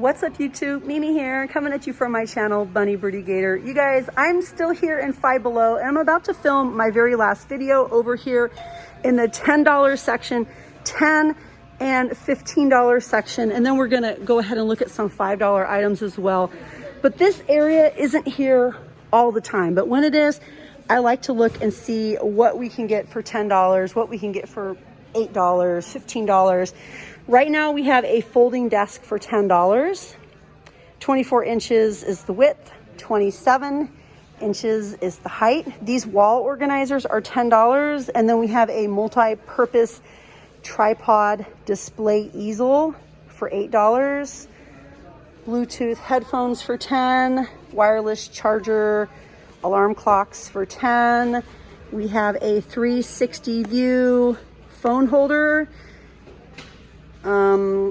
What's up YouTube? Mimi here, coming at you from my channel, Bunny Birdy Gator. You guys, I'm still here in Five Below and I'm about to film my very last video over here in the $10 section, $10 and $15 section. And then we're gonna go ahead and look at some $5 items as well. But this area isn't here all the time, but when it is, I like to look and see what we can get for $10, what we can get for $8, $15. Right now we have a folding desk for $10. 24 inches is the width, 27 inches is the height. These wall organizers are $10. And then we have a multi-purpose tripod display easel for $8. Bluetooth headphones for $10. Wireless charger, alarm clocks for $10. We have a 360 view phone holder.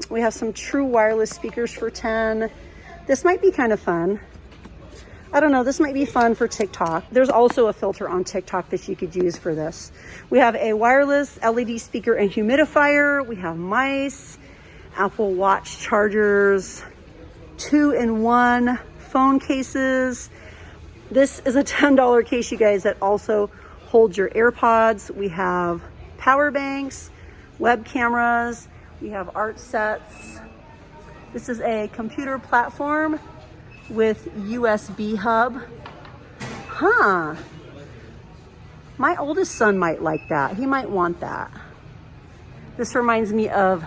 We have some true wireless speakers for $10. This might be kind of fun. I don't know, this might be fun for TikTok. There's also a filter on TikTok that you could use for this. We have a wireless LED speaker and humidifier. We have mice, Apple Watch chargers, 2-in-1 phone cases. This is a $10 case, you guys, that also holds your AirPods. We have power banks, web cameras. We have art sets. This is a computer platform with USB hub. Huh. My oldest son might like that. He might want that. This reminds me of,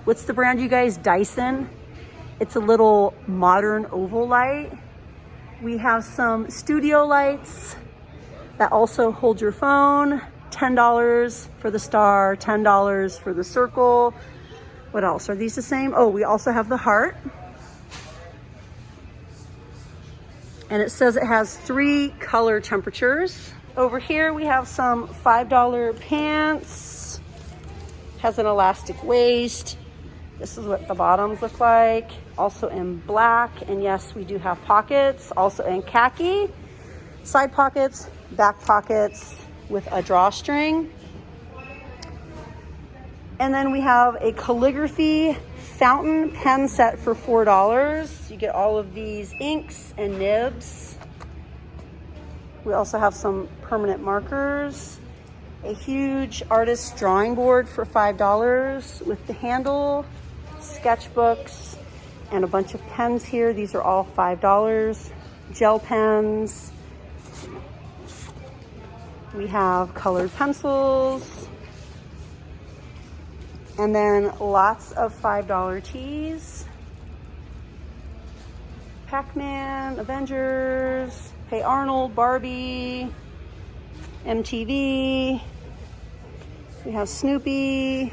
what's the brand, you guys? Dyson. It's a little modern oval light. We have some studio lights that also hold your phone. $10 for the star, $10 for the circle. What else? Are these the same? Oh, we also have the heart. And it says it has 3 color temperatures. Over here we have some $5 pants. Has an elastic waist. This is what the bottoms look like. Also in black. And yes, we do have pockets. Also in khaki. Side pockets, back pockets with a drawstring. And then we have a calligraphy fountain pen set for $4. You get all of these inks and nibs. We also have some permanent markers. A huge artist drawing board for $5 with the handle, sketchbooks, and a bunch of pens here. These are all $5. Gel pens. We have colored pencils. And then lots of $5 teas. Pac-Man, Avengers, Hey Arnold, Barbie, MTV. We have Snoopy,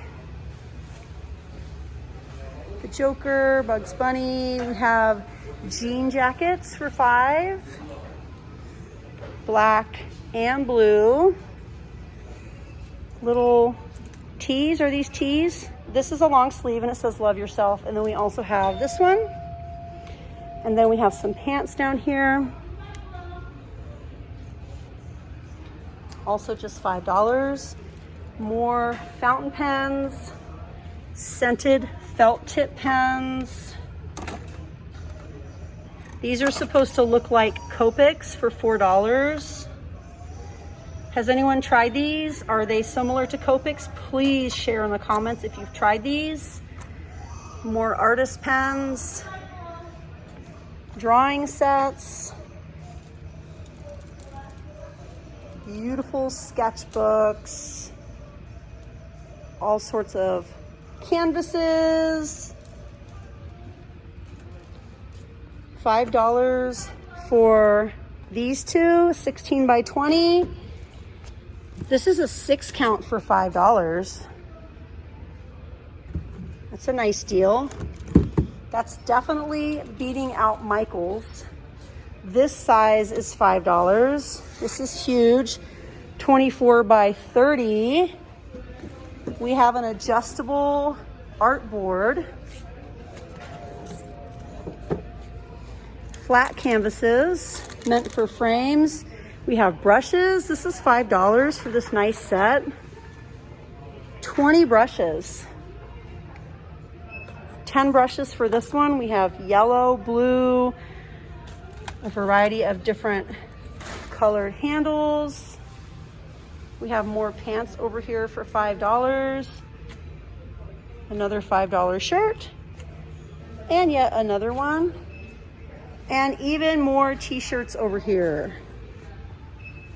the Joker, Bugs Bunny. We have jean jackets for $5. Black and blue. Little tees. Are these tees? This is a long sleeve and it says love yourself. And then we also have this one. And then we have some pants down here. Also just $5. More fountain pens, scented felt tip pens. These are supposed to look like Copics for $4. Has anyone tried these? Are they similar to Copics? Please share in the comments if you've tried these. More artist pens, drawing sets, beautiful sketchbooks, all sorts of canvases. $5 for these two, 16 by 20. This is a 6 count for $5. That's a nice deal. That's definitely beating out Michael's. This size is $5. This is huge, 24 by 30. We have an adjustable art board. Flat canvases meant for frames. We have brushes. This is $5 for this nice set. 20 brushes. 10 brushes for this one. We have yellow, blue, a variety of different colored handles. We have more pants over here for $5. Another $5 shirt. And yet another one. And even more t-shirts over here.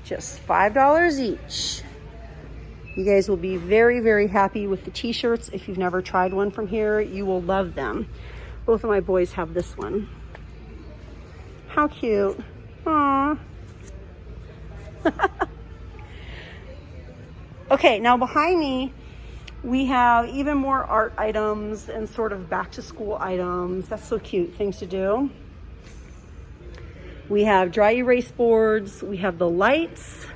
Just $5 each. You guys will be very, very happy with the t-shirts. If you've never tried one from here, you will love them. Both of my boys have this one. How cute. Aww. Okay, now behind me, we have even more art items and sort of back to school items. That's so cute, things to do. We have dry erase boards. We have the lights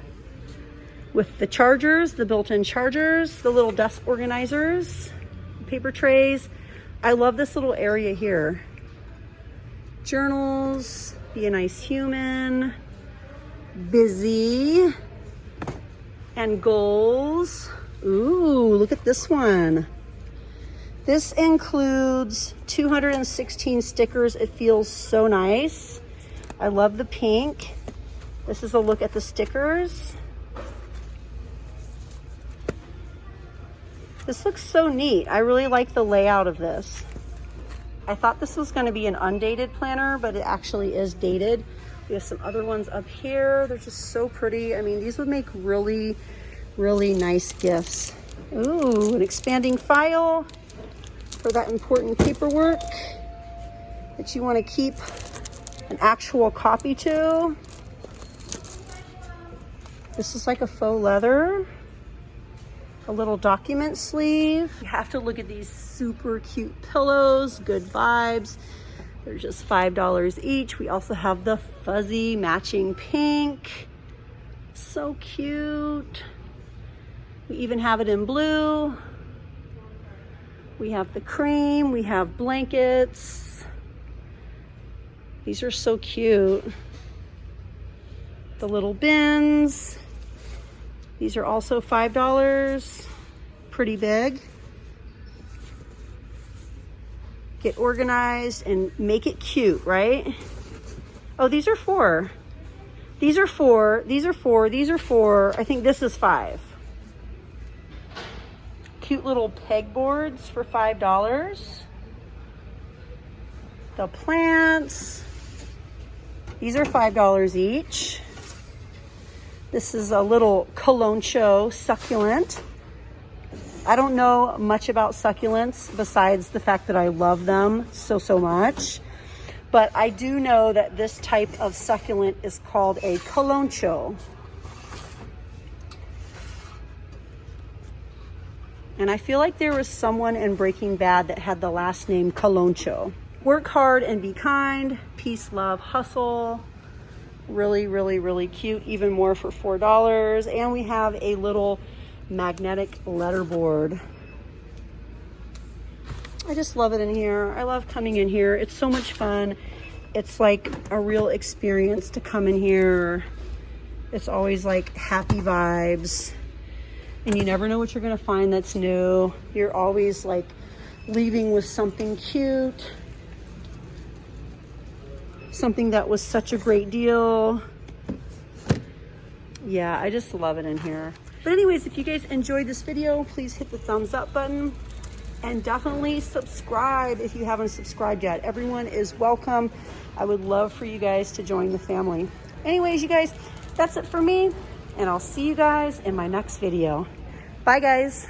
with the chargers, the built-in chargers, the little desk organizers, paper trays. I love this little area here. Journals, Be a Nice Human, Busy, and goals. Ooh, look at this one. This includes 216 stickers. It feels so nice. I love the pink. This is a look at the stickers. This looks so neat. I really like the layout of this. I thought this was going to be an undated planner, but it actually is dated. We have some other ones up here. They're just so pretty. I mean, these would make really, really nice gifts. Ooh, an expanding file for that important paperwork that you want to keep an actual copy to. This is like a faux leather. A little document sleeve. You have to look at these super cute pillows, good vibes. They're just $5 each. We also have the fuzzy matching pink. So cute. We even have it in blue. We have the cream, we have blankets. These are so cute. The little bins. These are also $5, pretty big. Get organized and make it cute, right? Oh, these are 4. These are 4, these are 4, these are 4. I think this is 5. Cute little pegboards for $5. The plants. These are $5 each. This is a little Coloncho succulent. I don't know much about succulents besides the fact that I love them so much. But I do know that this type of succulent is called a Coloncho. And I feel like there was someone in Breaking Bad that had the last name Coloncho. Work hard and be kind. Peace, love, hustle. Really, really, really cute. Even more for $4. And we have a little magnetic letterboard. I just love it in here. I love coming in here. It's so much fun. It's like a real experience to come in here. It's always like happy vibes. And you never know what you're gonna find that's new. You're always like leaving with something cute. Something that was such a great deal. Yeah, I just love it in here. But anyways, if you guys enjoyed this video, please hit the thumbs up button and definitely subscribe if you haven't subscribed yet. Everyone is welcome. I would love for you guys to join the family. Anyways, you guys, that's it for me, and I'll see you guys in my next video. Bye, guys.